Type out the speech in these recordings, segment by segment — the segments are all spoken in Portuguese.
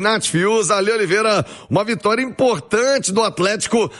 Nath Fius, Ale Oliveira, uma vitória importante do Atlético.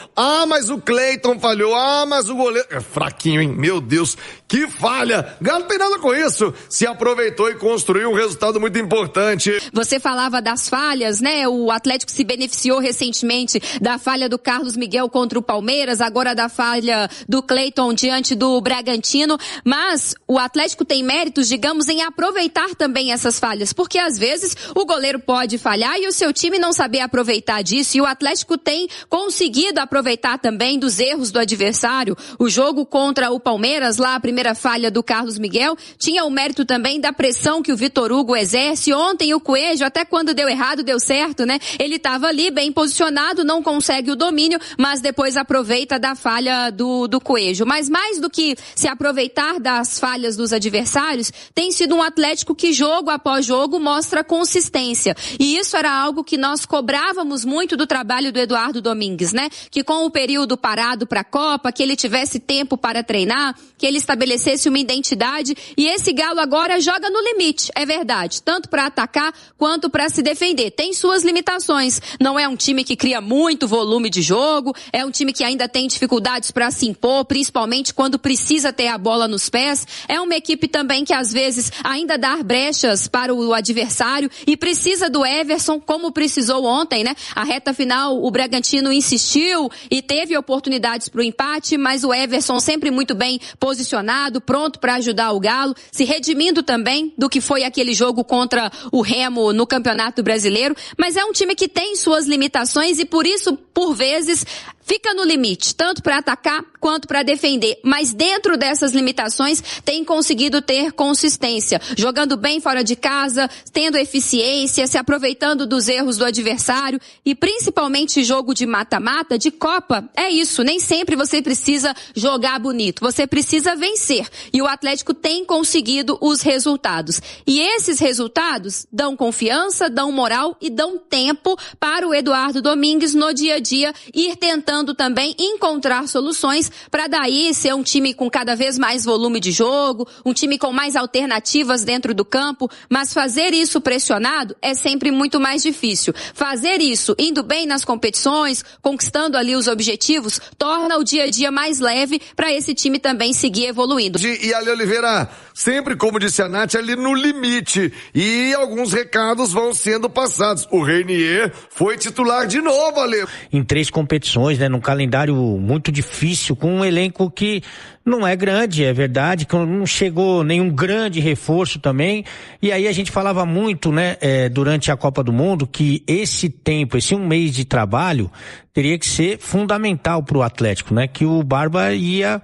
Mas o Cleiton falhou. Mas o goleiro é fraquinho, hein? Meu Deus, que falha. Galo não tem nada com isso. Se aproveitou e construiu um resultado muito importante. Você falava das falhas, né? O Atlético se beneficiou recentemente da falha do Carlos Miguel contra o Palmeiras, agora da falha do Cleiton diante do Bragantino. Mas o Atlético tem méritos, digamos, em aproveitar também essas falhas, porque às vezes o goleiro pode falhar e o seu time não saber aproveitar disso, e o Atlético tem conseguido aproveitar também dos erros do adversário. O jogo contra o Palmeiras, lá a primeira falha do Carlos Miguel, tinha o mérito também da pressão que o Vitor Hugo exerce. Ontem o Coelho, até quando deu errado, deu certo, né? Ele estava ali bem posicionado, não consegue o domínio, mas depois aproveita da falha do Coelho. Mas mais do que se aproveitar das falhas dos adversários, tem sido um Atlético que jogo após jogo mostra consistência. E isso era algo que nós cobrávamos muito do trabalho do Eduardo Domingues, né? Que com o período parado para a Copa, que ele tivesse tempo para treinar, que ele estabelecesse uma identidade, e esse Galo agora joga no limite, é verdade, tanto para atacar quanto para se defender. Tem suas limitações, não é um time que cria muito volume de jogo, é um time que ainda tem dificuldades para se impor, principalmente quando precisa ter a bola nos pés, é uma equipe também que às vezes ainda dá brechas para o adversário e precisa do Everson, como precisou ontem, né? A reta final, o Bragantino insistiu e teve oportunidades para o empate, mas o Everson sempre muito bem posicionado, pronto para ajudar o Galo, se redimindo também do que foi aquele jogo contra o Remo no Campeonato Brasileiro, mas é um time que tem suas limitações e por isso, por vezes, fica no limite, tanto para atacar quanto para defender, mas dentro dessas limitações tem conseguido ter consistência, jogando bem fora de casa, tendo eficiência, se aproveitando dos erros do adversário e principalmente jogo de mata-mata, de Copa, é isso, nem sempre você precisa jogar bonito, você precisa vencer e o Atlético tem conseguido os resultados e esses resultados dão confiança, dão moral e dão tempo para o Eduardo Domingues no dia a dia ir tentando também encontrar soluções para daí ser um time com cada vez mais volume de jogo, um time com mais alternativas dentro do campo, mas fazer isso pressionado é sempre muito mais difícil. Fazer isso indo bem nas competições, conquistando ali os objetivos, torna o dia a dia mais leve para esse time também seguir evoluindo. E Ale Oliveira, sempre, como disse a Nath, ali no limite, e alguns recados vão sendo passados. O Reinier foi titular de novo, Ale. Em 3 competições, né, num calendário muito difícil, com um elenco que não é grande, é verdade, que não chegou nenhum grande reforço também, e aí a gente falava muito, né, durante a Copa do Mundo, que esse tempo, esse um mês de trabalho, teria que ser fundamental para o Atlético, né, que o Barba ia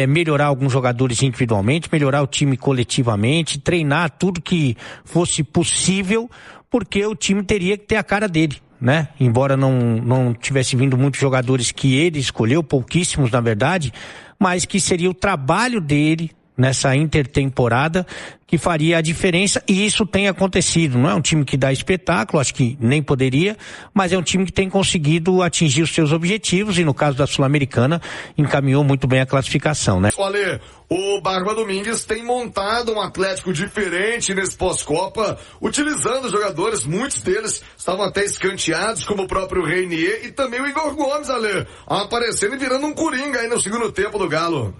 melhorar alguns jogadores individualmente, melhorar o time coletivamente, treinar tudo que fosse possível, porque o time teria que ter a cara dele, né? Embora não tivesse vindo muitos jogadores que ele escolheu, pouquíssimos na verdade, mas que seria o trabalho dele nessa intertemporada que faria a diferença, e isso tem acontecido. Não é um time que dá espetáculo, acho que nem poderia, mas é um time que tem conseguido atingir os seus objetivos e no caso da Sul-Americana encaminhou muito bem a classificação, né? Olha, o Barba Domingues tem montado um Atlético diferente nesse pós-Copa, utilizando jogadores, muitos deles estavam até escanteados, como o próprio Reinier e também o Igor Gomes, Ale, aparecendo e virando um coringa aí no segundo tempo do Galo.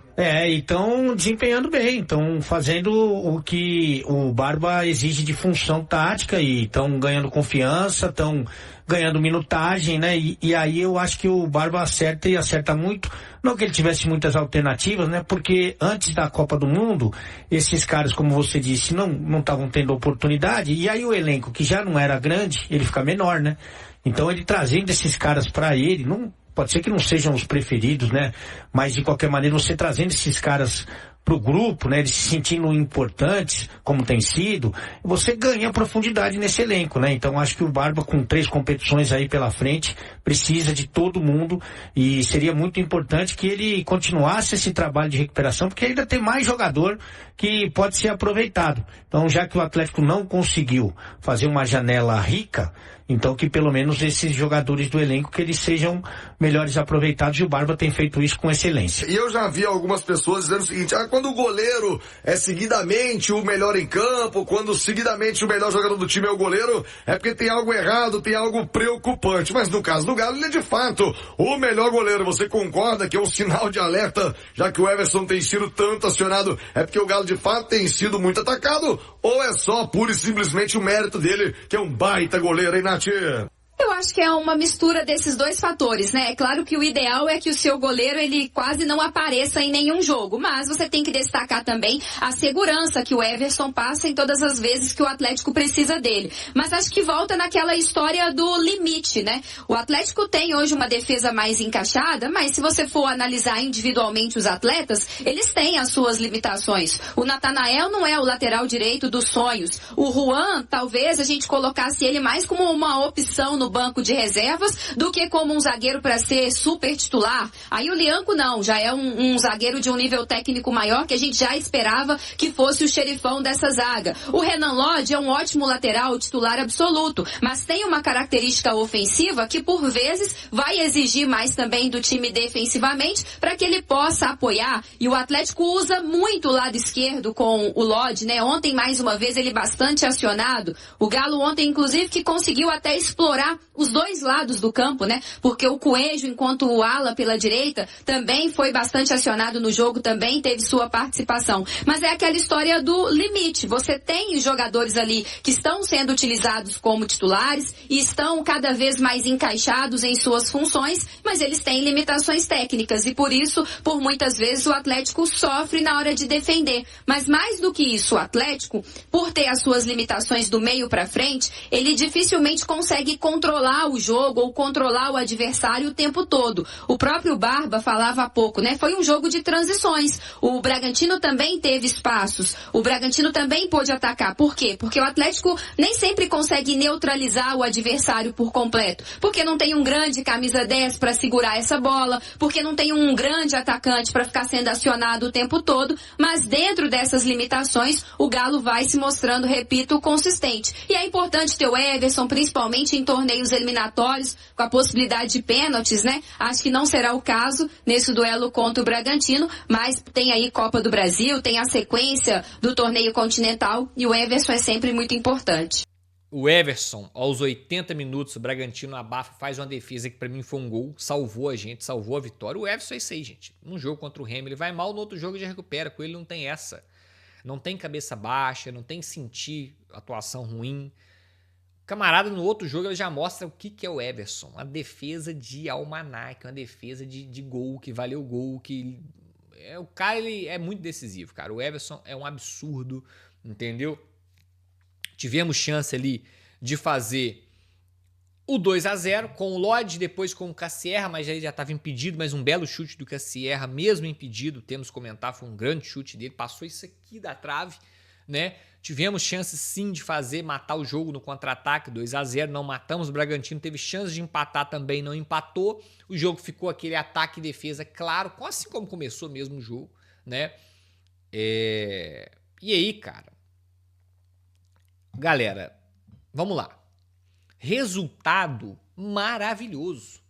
Então desempenhando bem, estão fazendo o que o Barba exige de função tática e estão ganhando confiança, estão ganhando minutagem, né? E aí eu acho que o Barba acerta e acerta muito. Não que ele tivesse muitas alternativas, né? Porque antes da Copa do Mundo, esses caras, como você disse, não estavam tendo oportunidade, e aí o elenco, que já não era grande, ele fica menor, né? Então ele trazendo esses caras para ele, pode ser que não sejam os preferidos, né? Mas de qualquer maneira, você trazendo esses caras pro grupo, né? Eles se sentindo importantes, como tem sido, você ganha profundidade nesse elenco, né? Então acho que o Barba, com 3 competições aí pela frente, precisa de todo mundo e seria muito importante que ele continuasse esse trabalho de recuperação, porque ainda tem mais jogador que pode ser aproveitado. Então, já que o Atlético não conseguiu fazer uma janela rica, então que pelo menos esses jogadores do elenco que eles sejam melhores aproveitados, e o Barba tem feito isso com excelência. E eu já vi algumas pessoas dizendo o seguinte: quando o goleiro é seguidamente o melhor em campo, quando seguidamente o melhor jogador do time é o goleiro, é porque tem algo errado, tem algo preocupante. Mas no caso do Galo, ele é de fato o melhor goleiro. Você concorda que é um sinal de alerta, já que o Everson tem sido tanto acionado? É porque o Galo de fato tem sido muito atacado? Ou é só pura e simplesmente o mérito dele, que é um baita goleiro, hein, Nath? Eu acho que é uma mistura desses dois fatores, né? É claro que o ideal é que o seu goleiro, ele quase não apareça em nenhum jogo, mas você tem que destacar também a segurança que o Everson passa em todas as vezes que o Atlético precisa dele. Mas acho que volta naquela história do limite, né? O Atlético tem hoje uma defesa mais encaixada, mas se você for analisar individualmente os atletas, eles têm as suas limitações. O Natanael não é o lateral direito dos sonhos. O Juan, talvez a gente colocasse ele mais como uma opção no banco de reservas do que como um zagueiro para ser super titular. Aí o Lianco não, já é um zagueiro de um nível técnico maior que a gente já esperava que fosse o xerifão dessa zaga. O Renan Lodge é um ótimo lateral, titular absoluto, mas tem uma característica ofensiva que por vezes vai exigir mais também do time defensivamente para que ele possa apoiar, e o Atlético usa muito o lado esquerdo com o Lodge, né? Ontem mais uma vez ele bastante acionado. O Galo ontem inclusive que conseguiu até explorar os dois lados do campo, né? Porque o Coelho, enquanto o ala pela direita, também foi bastante acionado no jogo, também teve sua participação. Mas é aquela história do limite. Você tem jogadores ali que estão sendo utilizados como titulares e estão cada vez mais encaixados em suas funções, mas eles têm limitações técnicas e por isso, por muitas vezes, o Atlético sofre na hora de defender. Mas mais do que isso, o Atlético, por ter as suas limitações do meio para frente, ele dificilmente consegue controlar o jogo ou controlar o adversário o tempo todo. O próprio Barba falava há pouco, né? Foi um jogo de transições. O Bragantino também teve espaços. O Bragantino também pôde atacar. Por quê? Porque o Atlético nem sempre consegue neutralizar o adversário por completo. Porque não tem um grande camisa 10 para segurar essa bola, porque não tem um grande atacante para ficar sendo acionado o tempo todo, mas dentro dessas limitações, o Galo vai se mostrando, repito, consistente. E é importante ter o Everson, principalmente em torneios eliminatórios, com a possibilidade de pênaltis, né? Acho que não será o caso nesse duelo contra o Bragantino, mas tem aí Copa do Brasil, tem a sequência do torneio continental e o Everson é sempre muito importante. O Everson, aos 80 minutos, o Bragantino abafa, faz uma defesa que pra mim foi um gol, salvou a gente, salvou a vitória. O Everson é isso aí, gente. Num jogo contra o Remo, ele vai mal, no outro jogo já recupera. Com ele não tem essa. Não tem cabeça baixa, não tem sentir atuação ruim. Camarada, no outro jogo, ele já mostra o que é o Everson. Uma defesa de almanaque, uma defesa de gol, que valeu gol, que... o cara, ele é muito decisivo, cara. O Everson é um absurdo, entendeu? Tivemos chance ali de fazer o 2-0 com o Lodge, depois com o Cassierra, mas aí já estava impedido, mas um belo chute do Cassierra, mesmo impedido, temos que comentar, foi um grande chute dele, passou isso aqui da trave, né? Tivemos chance sim de matar o jogo no contra-ataque, 2-0, não matamos. O Bragantino teve chance de empatar também, não empatou. O jogo ficou aquele ataque e defesa claro, assim como começou mesmo o jogo, né? E aí, cara? Galera, vamos lá. Resultado maravilhoso.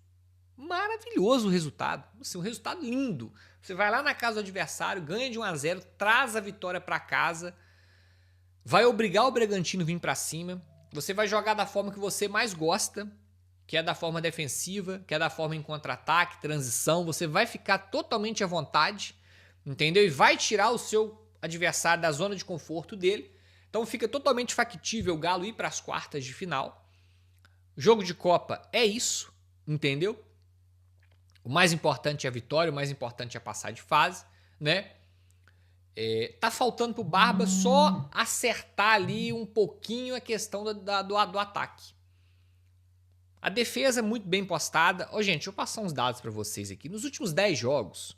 Maravilhoso o resultado. Assim, um resultado lindo. Você vai lá na casa do adversário, ganha de 1-0, traz a vitória para casa, vai obrigar o Bragantino a vir para cima. Você vai jogar da forma que você mais gosta, que é da forma defensiva, que é da forma em contra-ataque, transição. Você vai ficar totalmente à vontade, entendeu? E vai tirar o seu adversário da zona de conforto dele. Então fica totalmente factível o Galo ir para as quartas de final. Jogo de Copa é isso, entendeu? O mais importante é a vitória, o mais importante é passar de fase, né? Tá faltando pro Barba só acertar ali um pouquinho a questão do ataque. A defesa é muito bem postada. Gente, deixa eu passar uns dados para vocês aqui. Nos últimos 10 jogos,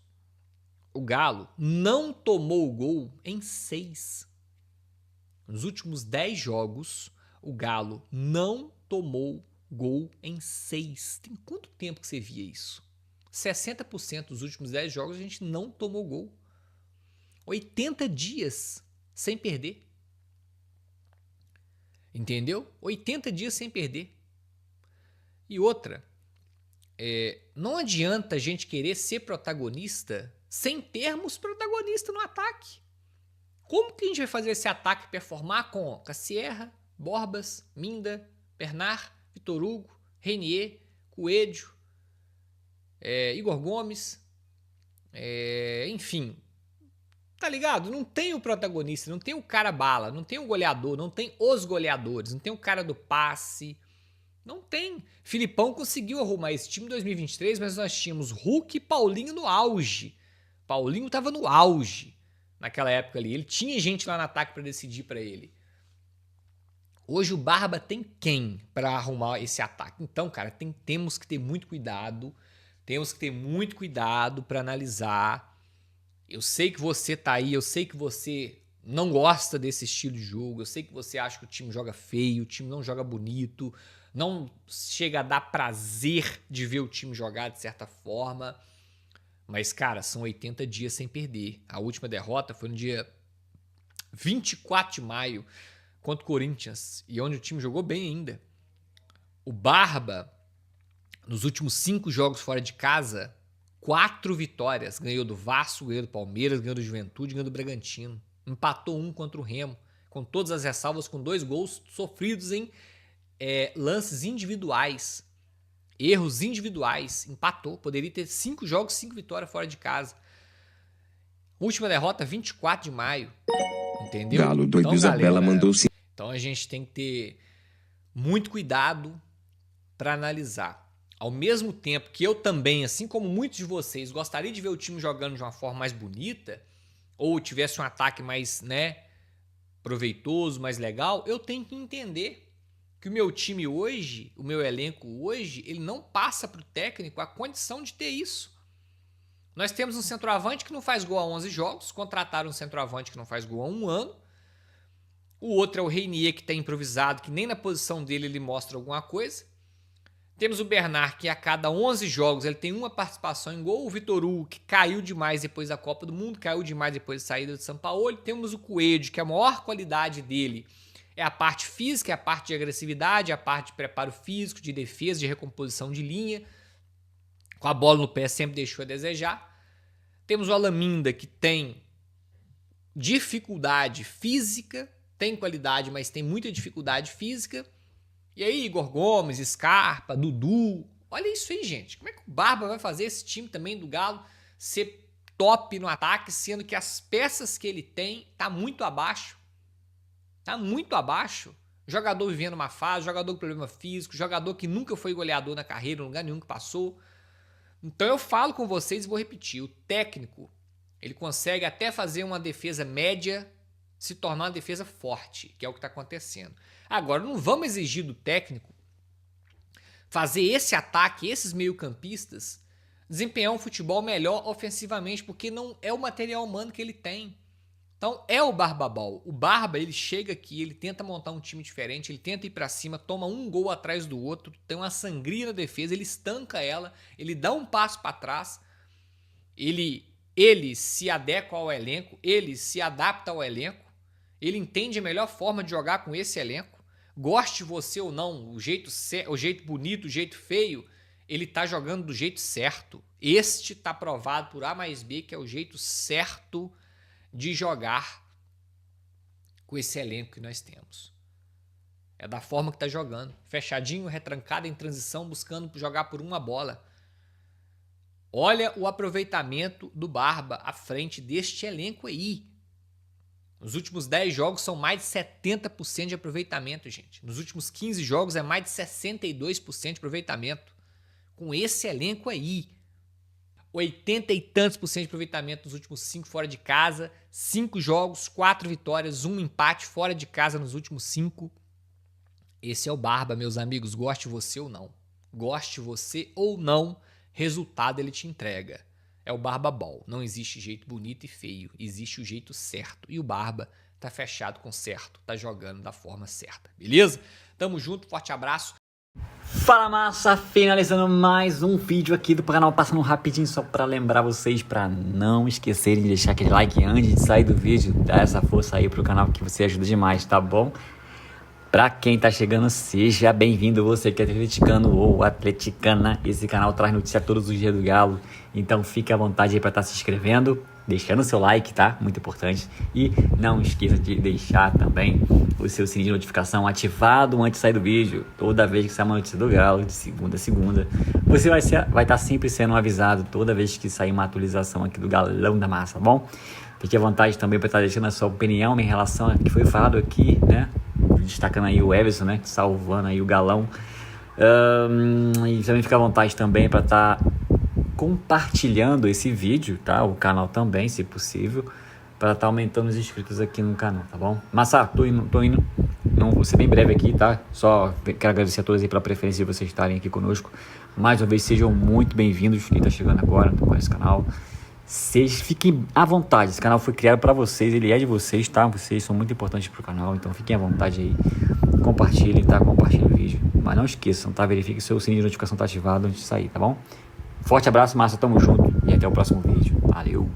o Galo não tomou gol em 6. Nos últimos 10 jogos, o Galo não tomou gol em 6. Tem quanto tempo que você via isso? 60% dos últimos 10 jogos a gente não tomou gol. 80 dias sem perder. Entendeu? 80 dias sem perder. E outra, não adianta a gente querer ser protagonista sem termos protagonista no ataque. Como que a gente vai fazer esse ataque performar com Cassierra, Borbas, Minda, Bernard, Vitor Hugo, Renier, Coelho, Igor Gomes, enfim, tá ligado? Não tem o protagonista, não tem o cara bala, não tem o goleador, não tem os goleadores, não tem o cara do passe, não tem. Filipão conseguiu arrumar esse time em 2023, mas nós tínhamos Hulk e Paulinho no auge. Paulinho tava no auge naquela época ali, ele tinha gente lá no ataque para decidir para ele. Hoje o Barba tem quem para arrumar esse ataque? Então, cara, temos que ter muito cuidado. Temos que ter muito cuidado para analisar. Eu sei que você tá aí, eu sei que você não gosta desse estilo de jogo, eu sei que você acha que o time joga feio, o time não joga bonito, não chega a dar prazer de ver o time jogar de certa forma. Mas, cara, são 80 dias sem perder. A última derrota foi no dia 24 de maio, contra o Corinthians, e onde o time jogou bem ainda. O Barba, nos últimos 5 jogos fora de casa, 4 vitórias. Ganhou do Vasco, ganhou do Palmeiras, ganhou do Juventude, ganhou do Bragantino. Empatou 1 contra o Remo, com todas as ressalvas, com 2 gols sofridos em lances individuais. Erros individuais. Empatou. Poderia ter 5 jogos, 5 vitórias fora de casa. Última derrota, 24 de maio. Entendeu? Galo doido, então, Isabela galera, mandou sim. Então a gente tem que ter muito cuidado para analisar. Ao mesmo tempo que eu também, assim como muitos de vocês, gostaria de ver o time jogando de uma forma mais bonita, ou tivesse um ataque mais, proveitoso, mais legal, eu tenho que entender que o meu time hoje, o meu elenco hoje, ele não passa para o técnico a condição de ter isso. Nós temos um centroavante que não faz gol há 11 jogos, contrataram um centroavante que não faz gol há 1 ano. O outro é o Renier, que está improvisado, que nem na posição dele ele mostra alguma coisa. Temos o Bernard, que a cada 11 jogos ele tem uma participação em gol. O Vitor Hugo, que caiu demais depois da Copa do Mundo, caiu demais depois da saída do Sampaoli. Temos o Coelho, que a maior qualidade dele é a parte física, é a parte de agressividade, é a parte de preparo físico, de defesa, de recomposição de linha. Com a bola no pé sempre deixou a desejar. Temos o Alaminda, que tem dificuldade física, tem qualidade, mas tem muita dificuldade física. E aí, Igor Gomes, Scarpa, Dudu. Olha isso aí, gente. Como é que o Barba vai fazer esse time também do Galo ser top no ataque, sendo que as peças que ele tem tá muito abaixo? Tá muito abaixo. Jogador vivendo uma fase, jogador com problema físico, jogador que nunca foi goleador na carreira, em lugar nenhum que passou. Então eu falo com vocês e vou repetir. O técnico, ele consegue até fazer uma defesa média se tornar uma defesa forte, que é o que está acontecendo. Agora, não vamos exigir do técnico fazer esse ataque, esses meio-campistas, desempenhar um futebol melhor ofensivamente, porque não é o material humano que ele tem. Então, é o Barbabol. O Barba, ele chega aqui, ele tenta montar um time diferente, ele tenta ir para cima, toma um gol atrás do outro, tem uma sangria na defesa, ele estanca ela, ele dá um passo para trás, ele se adequa ao elenco, ele se adapta ao elenco, ele entende a melhor forma de jogar com esse elenco. Goste você ou não, o jeito bonito, o jeito feio, ele tá jogando do jeito certo. Este tá provado por A mais B que é o jeito certo de jogar com esse elenco que nós temos. É da forma que tá jogando. Fechadinho, retrancado, em transição, buscando jogar por uma bola. Olha o aproveitamento do Barba à frente deste elenco aí. Nos últimos 10 jogos são mais de 70% de aproveitamento, gente. Nos últimos 15 jogos é mais de 62% de aproveitamento. Com esse elenco aí. 80 e tantos por cento de aproveitamento nos últimos 5 fora de casa. 5 jogos, 4 vitórias, 1 empate fora de casa nos últimos 5. Esse é o Barba, meus amigos. Goste você ou não. Goste você ou não, resultado ele te entrega. É o Barbabol. Não existe jeito bonito e feio. Existe o jeito certo. E o Barba tá fechado com certo. Tá jogando da forma certa. Beleza? Tamo junto. Forte abraço. Fala massa, finalizando mais um vídeo aqui do canal, passando rapidinho só pra lembrar vocês pra não esquecerem de deixar aquele like antes de sair do vídeo, dá essa força aí pro canal que você ajuda demais, tá bom? Pra quem tá chegando, seja bem-vindo, você que é atleticano ou atleticana, esse canal traz notícia todos os dias do Galo, então fique à vontade aí pra estar se inscrevendo, deixando o seu like, tá? Muito importante. E não esqueça de deixar também o seu sininho de notificação ativado antes de sair do vídeo. Toda vez que sair uma notícia do Galo, de segunda a segunda, você vai estar sempre sendo avisado toda vez que sair uma atualização aqui do Galão da Massa, tá bom? Fique à vontade também para estar deixando a sua opinião em relação ao que foi falado aqui, né? Destacando aí o Everson, né? Salvando aí o Galão. E também fica à vontade também para estar compartilhando esse vídeo, tá? O canal também, se possível, para estar aumentando os inscritos aqui no canal, tá bom? Massa, tô indo. Não vou ser bem breve aqui, tá? Só quero agradecer a todos aí pela preferência de vocês estarem aqui conosco. Mais uma vez, sejam muito bem-vindos. Quem tá chegando agora no esse canal, fiquem à vontade. Esse canal foi criado para vocês, ele é de vocês, tá? Vocês são muito importantes pro canal, então fiquem à vontade aí. Compartilhem, tá? Compartilhem o vídeo. Mas não esqueçam, tá? Verifique que o seu sininho de notificação tá ativado antes de sair, tá bom? Forte abraço, massa, tamo junto e até o próximo vídeo. Valeu!